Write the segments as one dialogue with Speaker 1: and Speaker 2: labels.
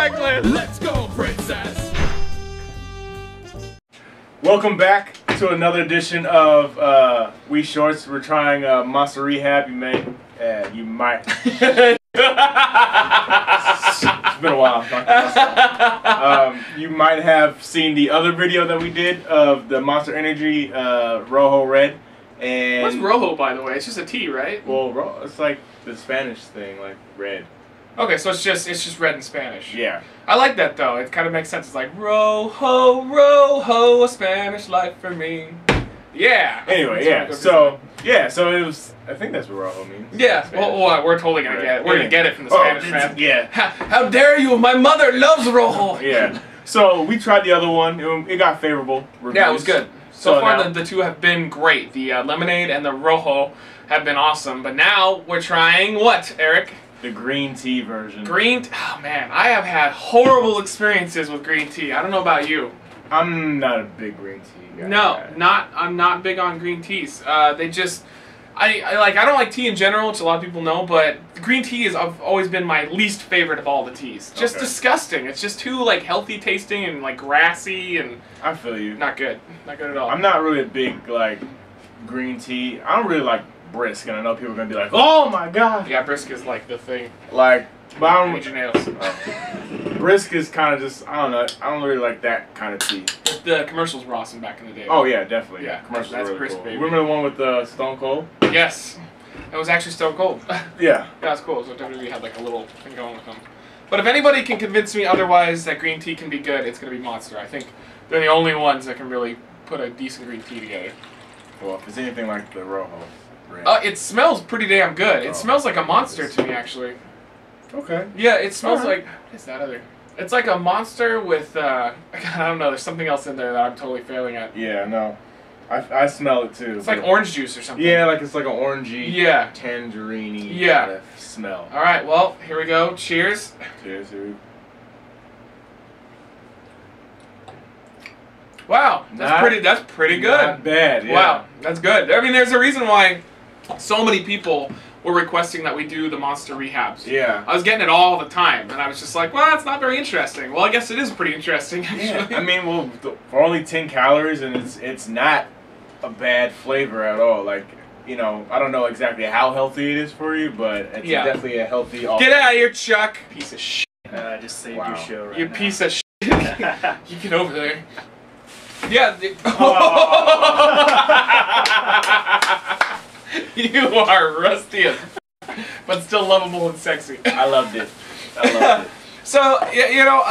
Speaker 1: Reckless.
Speaker 2: Let's go, princess.
Speaker 1: Welcome back to another edition of We Shorts. We're trying Monster Rehab. You might. It's been a while. You might have seen the other video that we did of the Monster Energy Rojo Red. And
Speaker 3: what's Rojo, by the way? It's just a T, right?
Speaker 1: well, it's like the Spanish thing, like red.
Speaker 3: Okay, so it's just red in Spanish.
Speaker 1: Yeah.
Speaker 3: I like that though. It kind of makes sense. It's like Rojo, Rojo, a Spanish life for me. Yeah.
Speaker 1: Anyway, yeah. So it was. I think that's what Rojo means.
Speaker 3: Yeah. Well, we're totally gonna get it. We're gonna get it from the Spanish man.
Speaker 1: Yeah.
Speaker 3: How dare you? My mother loves Rojo.
Speaker 1: Yeah. So we tried the other one. It got favorable reviews.
Speaker 3: Yeah, it was good. So far,
Speaker 1: now,
Speaker 3: the two have been great. The lemonade and the Rojo have been awesome. But now we're trying what, Eric?
Speaker 1: The green tea version.
Speaker 3: Oh man, I have had horrible experiences with green tea. I don't know about you.
Speaker 1: I'm not a big green tea guy.
Speaker 3: No, I'm not big on green teas. I don't like tea in general, which a lot of people know, but green tea has always been my least favorite of all the teas. Just disgusting. It's just too like healthy tasting and like grassy and
Speaker 1: I feel you.
Speaker 3: Not good. Not good at all.
Speaker 1: I'm not really a big like green tea. I don't really like brisk, and I know people are gonna be like, "Oh my god!"
Speaker 3: Yeah, brisk is like the thing.
Speaker 1: Like, but I don't.
Speaker 3: Age your nails.
Speaker 1: Brisk is kind of just, I don't know. I don't really like that kind of tea.
Speaker 3: The commercials were awesome back in the day.
Speaker 1: Oh yeah, definitely.
Speaker 3: Yeah,
Speaker 1: commercials
Speaker 3: that's
Speaker 1: are really
Speaker 3: brisk,
Speaker 1: cool.
Speaker 3: baby.
Speaker 1: Remember the one with Stone Cold?
Speaker 3: Yes, it was actually Stone Cold.
Speaker 1: Yeah.
Speaker 3: That's cool. So WWE had like a little thing going with them. But if anybody can convince me otherwise that green tea can be good, it's gonna be Monster. I think they're the only ones that can really put a decent green tea together.
Speaker 1: Well, if it's anything like the Rojo.
Speaker 3: It smells pretty damn good. It smells like a Monster to me, actually.
Speaker 1: Okay.
Speaker 3: Yeah, it smells like... What is that other? It's like a Monster with, I don't know, there's something else in there that I'm totally failing at.
Speaker 1: Yeah, no. I smell it too.
Speaker 3: It's like orange juice or something.
Speaker 1: Yeah, like it's like an orangey, tangerine kind of smell.
Speaker 3: Alright, well, here we go. Cheers.
Speaker 1: Cheers, here.
Speaker 3: Wow, that's pretty good.
Speaker 1: Not bad, yeah.
Speaker 3: Wow, that's good. I mean, there's a reason why so many people were requesting that we do the Monster Rehabs.
Speaker 1: Yeah.
Speaker 3: I was getting it all the time, and I was just like, well, it's not very interesting. Well, I guess it is pretty interesting, actually.
Speaker 1: Yeah. I mean, well, for only 10 calories, and it's not a bad flavor at all. Like, you know, I don't know exactly how healthy it is for you, but it's definitely a healthy
Speaker 3: Get out of here, Chuck! Piece of shit.
Speaker 4: I just saved your show right
Speaker 3: You
Speaker 4: now.
Speaker 3: piece of shit. You get over there. Yeah. You are rusty as but still lovable and sexy.
Speaker 1: I loved it. I loved it.
Speaker 3: So, you know,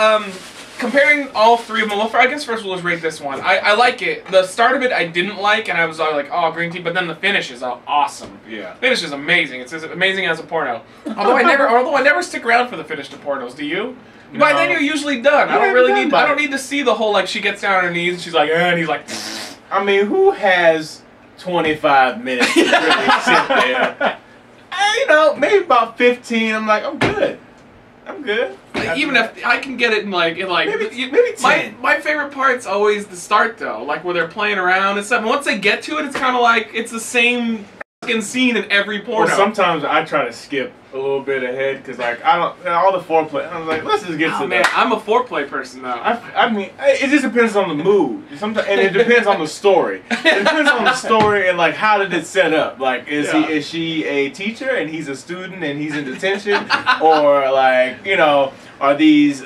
Speaker 3: comparing all three of them, well, I guess first we'll just rate this one. I like it. The start of it I didn't like, and I was all like, oh, green tea, but then the finish is awesome.
Speaker 1: Yeah.
Speaker 3: Finish is amazing. It's as amazing as a porno. Although I never stick around for the finish to pornos, do you? No. By then you're usually done. I don't need to see the whole like she gets down on her knees and she's like, and he's like
Speaker 1: I mean, who has 25 minutes to really sit there? You know, maybe about 15. I'm like, I'm good. I'm good.
Speaker 3: Like, even if I can get it in like
Speaker 1: maybe 10.
Speaker 3: My favorite part's always the start though, like where they're playing around and stuff. And once they get to it, it's kind of like it's the same fucking scene in every porno.
Speaker 1: Well, sometimes I try to skip a little bit ahead because like I don't all the foreplay. I was like, let's just get to
Speaker 3: man,
Speaker 1: that.
Speaker 3: I'm a foreplay person though.
Speaker 1: I mean, it just depends on the mood. Sometimes, and it depends on the story. It depends on the story and like how did it set up? Like, is she a teacher and he's a student and he's in detention, or like are these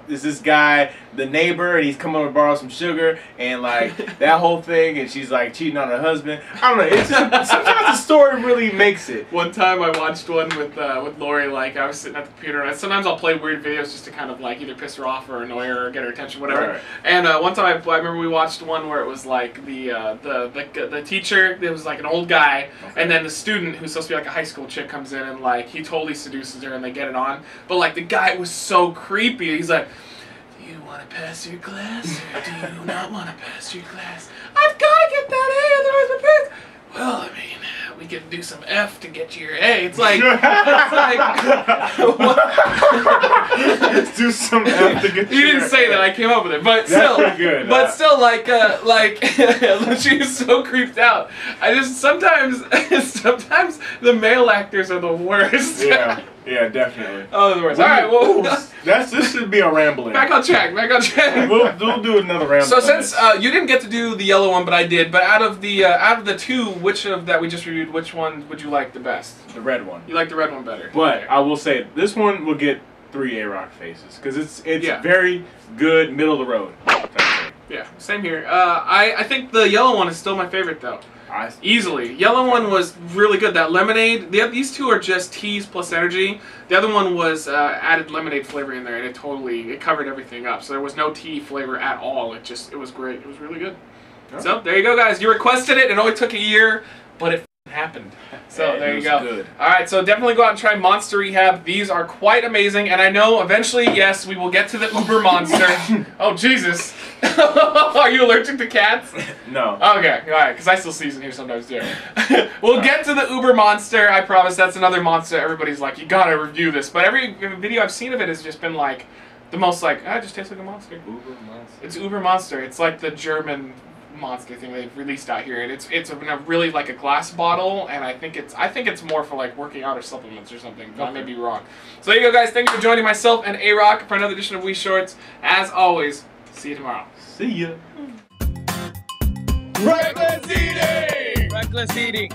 Speaker 1: is this guy the neighbor and he's coming over to borrow some sugar and like that whole thing and she's like cheating on her husband? I don't know. It's just, sometimes the story really makes it.
Speaker 3: One time I watched one with Lori. Like I was sitting at the computer and sometimes I'll play weird videos just to kind of like either piss her off or annoy her or get her attention, whatever.
Speaker 1: Right.
Speaker 3: And one time I remember we watched one where it was like the teacher. It was like an old guy, and then the student who's supposed to be like a high school chick comes in and like he totally seduces her and they get it on. But like the guy was so creepy. He's like, do you want to pass your class or do you not want to pass your class? I've got to get that A, otherwise my parents. Well, I mean, we can do some F to get you your A. It's like,
Speaker 1: Let's do some F to get
Speaker 3: you
Speaker 1: your
Speaker 3: didn't say
Speaker 1: A.
Speaker 3: that. I came up with it, but
Speaker 1: That's
Speaker 3: still,
Speaker 1: pretty good.
Speaker 3: but still, like she was so creeped out. I just sometimes the male actors are the worst.
Speaker 1: Yeah. Yeah, definitely.
Speaker 3: Oh, the worst. All right, well,
Speaker 1: this should be a rambling.
Speaker 3: Back on track.
Speaker 1: We'll do another ramble.
Speaker 3: So since you didn't get to do the yellow one, but I did. But out of the two, which of that we just reviewed, which one would you like the best?
Speaker 1: The red one.
Speaker 3: You like the red one better.
Speaker 1: But I will say this one will get 3 A-Roc faces because it's very good, middle of the road.
Speaker 3: Yeah, same here. I think the yellow one is still my favorite though. Easily. Yellow one was really good. That lemonade, these two are just teas plus energy. The other one was added lemonade flavor in there, and it covered everything up. So there was no tea flavor at all. It was great. It was really good. Oh. So there you go, guys. You requested it. It only took a year, but it happened. So there you go. Good. All right, so definitely go out and try Monster Rehab. These are quite amazing, and I know eventually, yes, we will get to the Uber Monster. Oh Jesus. Are you allergic to cats?
Speaker 1: No.
Speaker 3: Okay, alright, because I still season here sometimes too. We'll get to the Uber Monster, I promise. That's another monster everybody's like, you gotta review this. But every video I've seen of it has just been like, the most like, it just tastes like a monster.
Speaker 1: Uber Monster.
Speaker 3: It's Uber Monster. It's like the German monster thing they've released out here. And it's in a really like a glass bottle, and I think it's more for like working out or supplements or something. But I may be wrong. So there you go, guys. Thank you for joining myself and A-Roc for another edition of Wii Shorts. As always, see you tomorrow.
Speaker 1: See ya.
Speaker 2: Reckless eating!
Speaker 4: Reckless eating.